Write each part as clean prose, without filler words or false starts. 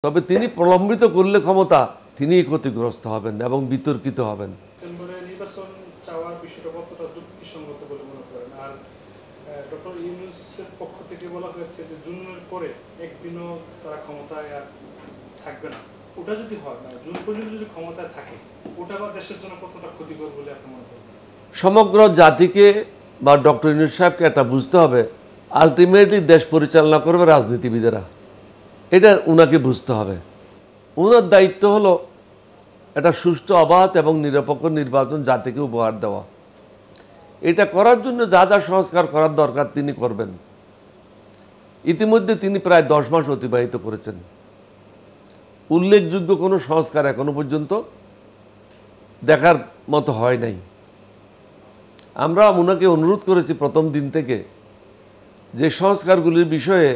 তবে তিনি প্রলম্বিত করলে ক্ষমতা তিনিই ক্ষতিগ্রস্ত হবেন এবং বিতর্কিত হবেন। ডিসেম্বরে নির্বাচন চাওয়ার বিষয়টা কতটা যুক্তিসঙ্গত বলে মনে করেন? আর ডক্টর ইউনূসের পক্ষ থেকে বলা হয়েছে যে জুনের পরে একদিনও তারা ক্ষমতায় আর থাকবে না। ওটা যদি হয়, না জুন পর্যন্ত যদি ক্ষমতায় থাকে, ওটা আবার দেশের জন্য কতটা ক্ষতিকর বলে আপনি মনে করেন? সমগ্র জাতিকে বা ডক্টর ইউনূস সাহেবকে এটা বুঝতে হবে, আলটিমেটলি দেশ পরিচালনা করবে রাজনীতিবিদেরা। এটা উনাকে বুঝতে হবে। ওনার দায়িত্ব হলো একটা সুষ্ঠু, অবাধ এবং নিরপেক্ষ নির্বাচন জাতিকে উপহার দেওয়া। এটা করার জন্য যা যা সংস্কার করার দরকার তিনি করবেন। ইতিমধ্যে তিনি প্রায় 10 মাস অতিবাহিত করেছেন। উল্লেখযোগ্য কোনো সংস্কার এখনো পর্যন্ত দেখার মতো হয় নাই। আমরা ওনাকে অনুরোধ করেছি প্রথম দিন থেকে যে সংস্কারগুলির বিষয়ে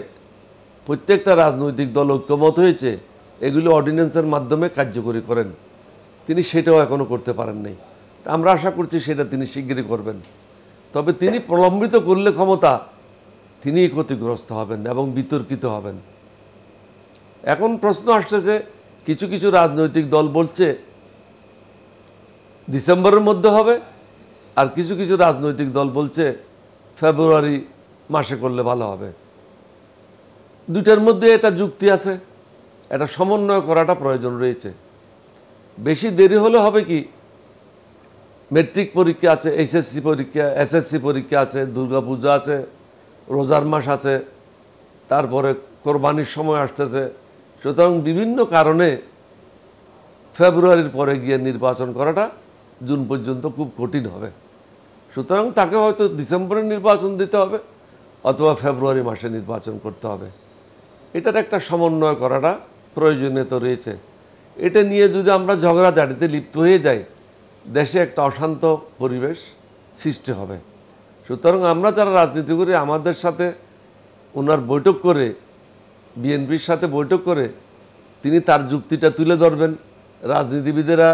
প্রত্যেকটা রাজনৈতিক দল ঐক্যমত হয়েছে এগুলো অর্ডিন্যান্সের মাধ্যমে কার্যকরী করেন। তিনি সেটাও এখনও করতে পারেন নাই। আমরা আশা করছি সেটা তিনি শিগগিরই করবেন। তবে তিনি প্রলম্বিত করলে ক্ষমতা তিনিই ক্ষতিগ্রস্ত হবেন এবং বিতর্কিত হবেন। এখন প্রশ্ন আসছে যে কিছু কিছু রাজনৈতিক দল বলছে ডিসেম্বরের মধ্যে হবে, আর কিছু কিছু রাজনৈতিক দল বলছে ফেব্রুয়ারি মাসে করলে ভালো হবে। দুইটার মধ্যে এটা যুক্তি আছে, এটা সমন্বয় করাটা প্রয়োজন রয়েছে। বেশি দেরি হলে হবে কি, মেট্রিক পরীক্ষা আছে, এইচএসসি পরীক্ষা, এসএসসি পরীক্ষা আছে, দুর্গাপূজা আছে, রোজার মাস আছে, তারপরে কোরবানির সময় আসতেছে। সুতরাং বিভিন্ন কারণে ফেব্রুয়ারির পরে গিয়ে নির্বাচন করাটা জুন পর্যন্ত খুব কঠিন হবে। সুতরাং তাকে হয়তো ডিসেম্বরে নির্বাচন দিতে হবে অথবা ফেব্রুয়ারি মাসে নির্বাচন করতে হবে। এটার একটা সমন্বয় করাটা প্রয়োজনীয়তা রয়েছে। এটা নিয়ে যদি আমরা ঝগড়াঝাটিতে লিপ্ত হয়ে যাই, দেশে একটা অশান্ত পরিবেশ সৃষ্টি হবে। সুতরাং আমরা যারা রাজনীতি করি আমাদের সাথে ওনার বৈঠক করে, বিএনপির সাথে বৈঠক করে তিনি তার যুক্তিটা তুলে ধরবেন, রাজনীতিবিদেরা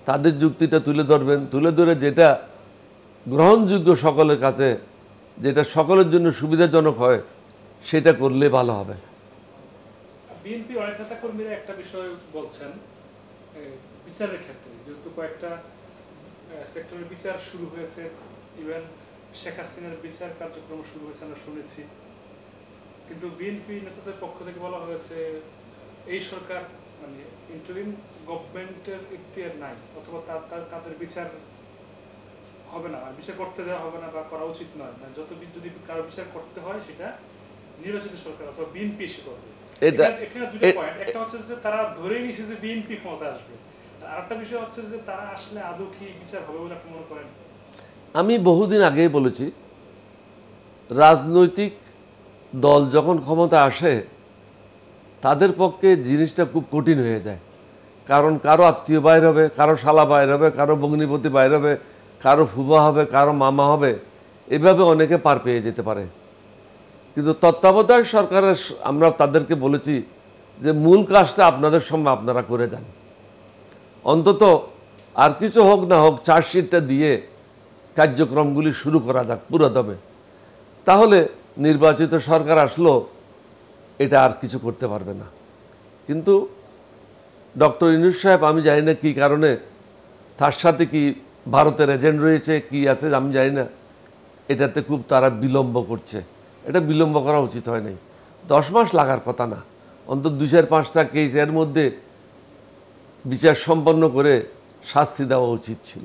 তাদের যুক্তিটা তুলে ধরবেন, তুলে ধরে যেটা গ্রহণযোগ্য সকলের কাছে, যেটা সকলের জন্য সুবিধাজনক হয় সেটা করলে ভালো হবে। বিএনপি অনেক নেতা কর্মীরা একটা বিষয় বলছেন বিচারের ক্ষেত্রে, যেহেতু কয়েকটা সেক্টরের বিচার শুরু হয়েছে, ইভেন শেখ হাসিনার বিচার কার্যক্রম শুরু হয়েছে আমরা শুনেছি, কিন্তু বিএনপি নেতাদের পক্ষ থেকে বলা হয়েছে এই সরকার মানে ইন্টারিম গভর্নমেন্টের ইখতিয়ার নাই, অথবা তাদের বিচার হবে না, বিচার করতে দেওয়া হবে না বা করা উচিত নয়। যত যদি কারো বিচার করতে হয় সেটা নির্বাচিত সরকার অথবা বিএনপি এসে করবে। এখানে দুটো পয়েন্ট, একটা হচ্ছে যে তারা ধরে নিয়েছে যে বিএনপি ক্ষমতা আসবে, আর আরেকটা বিষয় হচ্ছে যে তারা আসলে আদৌ কি বিচার হবে বলে আপনি মনে করেন? আমি বহুদিন আগেই বলেছি, রাজনৈতিক দল যখন ক্ষমতা আসে তাদের পক্ষে জিনিসটা খুব কঠিন হয়ে যায়। কারণ কারো আত্মীয় বাইর হবে, কারো শালা বাইর হবে, কারো ভগ্নিপতি বাইর হবে, কারো ফুফা হবে, কারো মামা হবে, এভাবে অনেকে পার পেয়ে যেতে পারে। কিন্তু তত্ত্বাবধায়ক সরকারের আমরা তাদেরকে বলেছি যে মূল কাজটা আপনাদের সময় আপনারা করে যান, অন্তত আর কিছু হোক না হোক চার্জশিটটা দিয়ে কার্যক্রমগুলি শুরু করা যাক পুরোদমে। তাহলে নির্বাচিত সরকার আসলো এটা আর কিছু করতে পারবে না। কিন্তু ডক্টর ইউনূস সাহেব, আমি জানি না কী কারণে, তার সাথে কি ভারতের এজেন্ট রয়েছে কি আছে আমি জানি না, এটাতে খুব তারা বিলম্ব করছে। এটা বিলম্ব করা উচিত হয় নাই। 10 মাস লাগার কথা না, অন্তত 2-5টা কেস এর মধ্যে বিচার সম্পন্ন করে শাস্তি দেওয়া উচিত ছিল।